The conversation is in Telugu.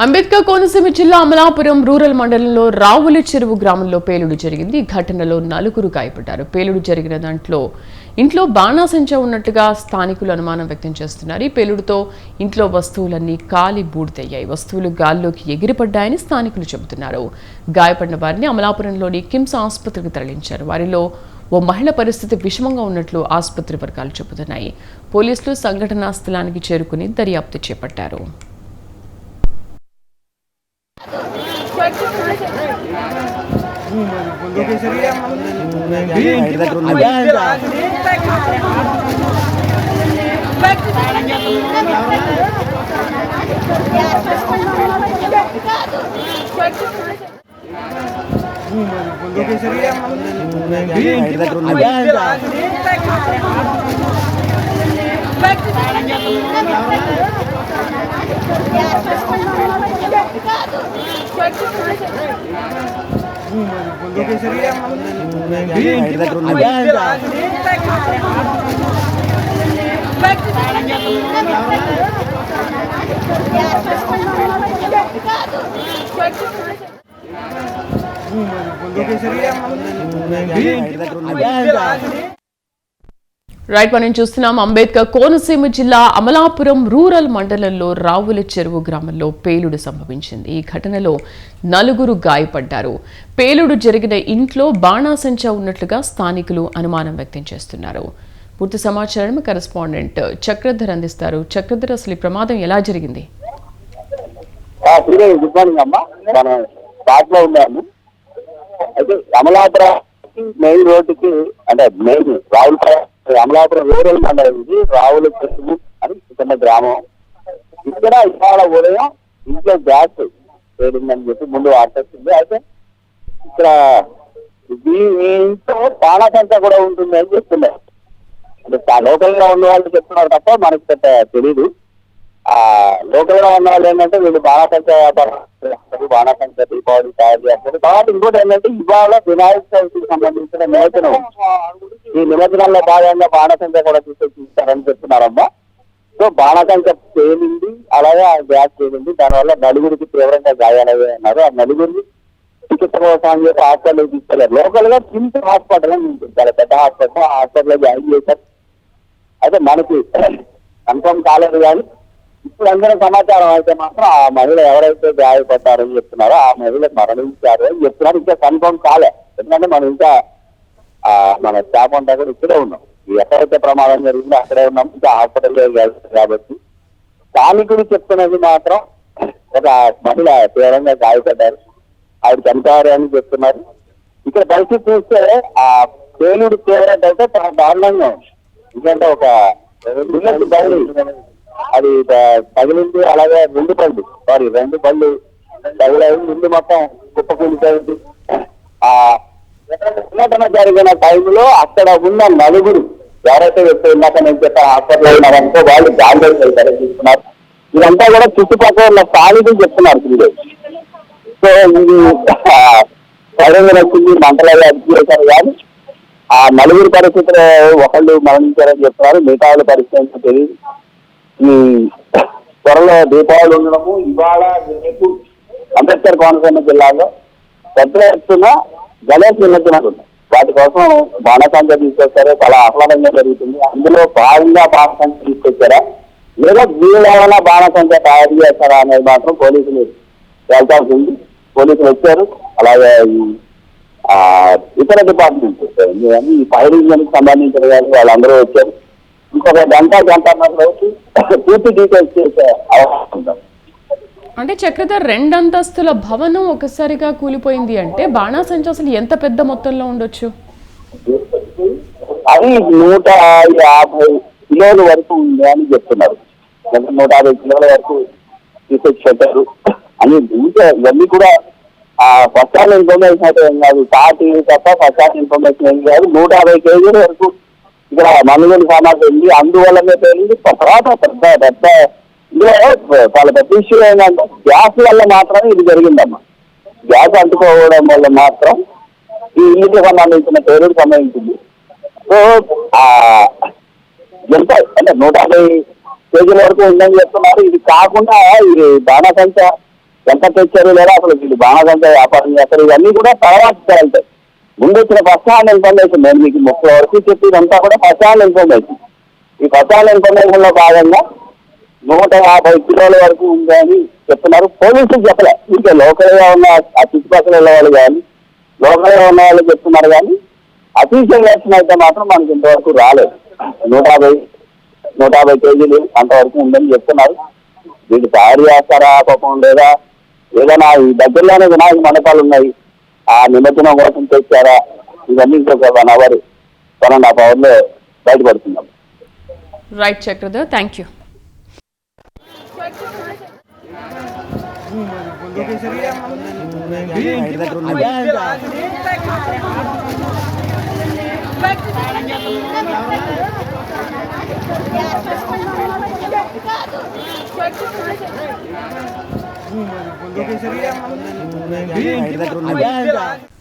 అంబేద్కర్ కోనసీమ జిల్లా అమలాపురం రూరల్ మండలంలో రావుల చెరువు గ్రామంలో పేలుడు జరిగింది. ఈ ఘటనలో 4 గాయపడ్డారు. పేలుడు జరిగిన దాంట్లో ఇంట్లో బాణాసంచా ఉన్నట్లుగా స్థానికులు అనుమానం వ్యక్తం చేస్తున్నారు. ఈ పేలుడుతో ఇంట్లో వస్తువులన్నీ కాలి బూడిదయ్యాయి. వస్తువులు గాల్లోకి ఎగిరిపడ్డాయని స్థానికులు చెబుతున్నారు. గాయపడిన వారిని అమలాపురంలోని కిమ్స్ ఆసుపత్రికి తరలించారు. వారిలో ఓ మహిళ పరిస్థితి విషమంగా ఉన్నట్లు ఆసుపత్రి వర్గాలు చెబుతున్నాయి. పోలీసులు సంఘటనా స్థలానికి చేరుకుని దర్యాప్తు చేపట్టారు. రైట్, మనం చూస్తున్నాం అంబేద్కర్ కోనసీమ జిల్లా అమలాపురం రూరల్ మండలంలో రావుల చెరువు గ్రామంలో పేలుడు సంభవించింది. ఈ ఘటనలో 4 గాయపడ్డారు. పేలుడు జరిగిన ఇంట్లో బాణాసంచా ఉన్నట్లుగా స్థానికులు అనుమానం వ్యక్తం చేస్తున్నారు. పూర్తి సమాచారం కరెస్పాండెంట్ చక్రధర్ అందిస్తారు. చక్రధర్, అసలు ఈ ప్రమాదం ఎలా జరిగింది? అయితే అమలాపురం మెయిన్ రోడ్డుకి అంటే మెయిన్ అమలాపురం రూరల్ మండలం ఇది రావుల చెరువు అని చిన్న గ్రామం. ఇక్కడ ఇవాళ ఉదయం ఇంట్లో గ్యాస్ పేరిందని చెప్పి ముందు వార్త వచ్చింది. అయితే ఇక్కడ ఈ ఇంట్లో బాణాసంచా కూడా ఉంటుంది అని చెప్తున్నారు. అంటే లోకల్ గా ఉన్న వాళ్ళు చెప్తున్నారు తప్ప మనకి పెద్ద తెలీదు. లోకల్ గా ఉన్న వాళ్ళు ఏంటంటే వీళ్ళు బాణాసంచా బాణాసంచా దీపావళి తయారు చేస్తారు. తర్వాత ఇంకోటి ఏంటంటే ఇవాళ వినాయక చవితికి సంబంధించిన నిమజ్జనం, ఈ నిమజ్జనంలో భాగంగా బాణాసంచా కూడా తీసుకొచ్చిస్తారని చెప్తున్నారమ్మా. సో బాణాసంచా పేలింది, అలాగే ఆ గ్యాస్ పేలింది. దానివల్ల 4 తీవ్రంగా గాయాలయ్యాయి అన్నారు. ఆ 4 చికిత్స కోసం అని చెప్పి హాస్పిటల్కి తీసుకెళ్లారు. లోకల్ గా కిమ్స్ హాస్పిటల్ అని చాలా పెద్ద హాస్పిటల్, ఆ హాస్పిటల్లో జాయిన్ చేశారు. అయితే మనకి కన్ఫర్మ్ కాలేదు, కానీ ఇప్పుడు అందరూ సమాచారం అయితే మాత్రం ఆ మహిళ ఎవరైతే గాయపడ్డారని చెప్తున్నారో ఆ మహిళ మరణించారు అని చెప్తున్నారు. ఇంకా కన్ఫర్మ్ కాలే, ఎందుకంటే మనం ఇంకా మన స్టాఫ్ అంతా కూడా ఇక్కడే ఉన్నాం. ఎక్కడైతే ప్రమాదం జరిగిందో అక్కడే ఉన్నాం, ఇంకా హాస్పిటల్లో వెళ్తారు. కాబట్టి స్థానికులు చెప్తున్నది మాత్రం ఒక మహిళ తీవ్రంగా గాయపడ్డారు, ఆవిడ చనిపోయారు అని చెప్తున్నారు. ఇక్కడ పరిస్థితి చూస్తే ఆ పేలుడు తీవ్రత అయితే చాలా దారుణంగా ఉంది. ఎందుకంటే ఒక బళ్ళు అది తగిలింది, అలాగే 2 బళ్ళు తగిలాయి. ముందు మొత్తం కుప్పకూలిపోయింది. ఆ సంఘటన జరిగిన టైంలో అక్కడ ఉన్న 4 ఎవరైతే వ్యక్తులు ఉన్నాక నేను చెప్పాను హాస్పిటల్ ఉన్నారంటే వాళ్ళు గాంధీ తీసుకున్నారు. ఇదంతా కూడా చుట్టుపక్కల ఉన్న స్థానికులు చెప్తున్నారు. సో ఇది సడన్గా వచ్చింది, మంటలు అడిగి చేశారు. కానీ ఆ 4 పరిస్థితులు ఒకళ్ళు మరణించారని చెప్తున్నారు, మిగతా వాళ్ళ పరిస్థితి తెలియదు. ఈ త్వరలో దీపావళి ఉండడము, ఇవాళ రేపు అంబేద్కర్ కోనసీమ జిల్లాలో పెద్ద ఎత్తున గణేష్ నిమజ్జనాలు ఉన్నాయి. వాటి కోసం బాణాసంచా తీసుకొచ్చారు, చాలా ఆహ్లాదంగా జరుగుతుంది. అందులో భాగంగా బాణాసంచా తీసుకొచ్చారా లేదా వీళ్ళేమైనా బాణాసంచా తయారు చేస్తారా అనేది మాత్రం పోలీసులు వెళ్తాల్సి ఉంది. పోలీసులు వచ్చారు, అలాగే ఇతర డిపార్ట్మెంట్స్ ఈ ఫైర్ ఇంజిన్ సంబంధించిన వాళ్ళందరూ వచ్చారు. ఇంకొక గంటన్నర పూర్తి డీటెయిల్స్ చేసే అవకాశం ఉంది. అంటే చక్రధర్, 2 అంతస్తుల భవనం ఒకసారిగా కూలిపోయింది అంటే బాణాసంచా అసలు ఎంత పెద్ద మొత్తంలో ఉండొచ్చు? అది 150 కిలోల వరకు ఉంది అని చెప్తున్నారు. 150 కిలోల వరకు తీసుకొచ్చారు అని. ఇంకా ఇవన్నీ కూడా ఫస్ట్ హ్యాండ్ ఇన్ఫర్మేషన్ అయితే ఏం కాదు, పార్టీ తప్ప ఫస్ట్ హ్యాండ్ ఇన్ఫర్మేషన్ ఏం కాదు. 150 కేజీల వరకు ఇక్కడ మనుగోలు సామాగ్రి ఉంది, అందువల్లనే తెలియదు. తర్వాత పెద్ద ఇందులో చాలా పెద్ద ఇష్యూ ఏంటంటే గ్యాస్ వల్ల మాత్రమే ఇది జరిగిందమ్మా. గ్యాస్ అంటుకోవడం వల్ల మాత్రం ఈ ఇంటికి సంబంధించిన పేరుకు సంబంధించింది. సో ఎంత అంటే 150 కేజీల వరకు ఉందని చెప్తున్నారు. ఇది కాకుండా ఇది బాణాసంచా ఎంత తెచ్చారు లేదా అసలు వీళ్ళు బాణసంచ వ్యాపారం చేస్తారు, ఇవన్నీ కూడా తర్వాత జరుగుతాయి. ముందు వచ్చిన ఫస్ట్ హ్యాండ్ ఇన్ఫర్మేషన్ నేను మీకు 30 వరకు చెప్పేదంతా కూడా ఫస్ట్ హ్యాండ్ ఇన్ఫర్మేషన్. ఈ ఫస్ట్ హ్యాండ్ ఇన్ఫర్మేషన్ లో భాగంగా 150 కిలోల వరకు ఉందని చెప్తున్నారు. పోలీసులు చెప్పలే, ఇంకా లోకల్గా ఉన్న ఆ చుట్టుపక్కల ఉన్న వాళ్ళు కానీ లోకల్గా ఉన్న వాళ్ళు చెప్తున్నారు. కానీ అఫీషియల్ వర్షన్ అయితే మాత్రం మనకి ఇంతవరకు రాలేదు. 150 కేజీలు అంతవరకు ఉందని చెప్తున్నారు. వీళ్ళు తయారు చేస్తారా పాపం, లేదా ఏదైనా ఈ దగ్గరలోనే వినాయక మండపాలు ఉన్నాయి, ఆ నిమజ్జనం కోసం తెచ్చారా, ఇవన్నీ ఇంకొక 1 అవర్ 1.5 అవర్లో బయటపడుతున్నాం. Right Chakradhar, thank you. దగ్గర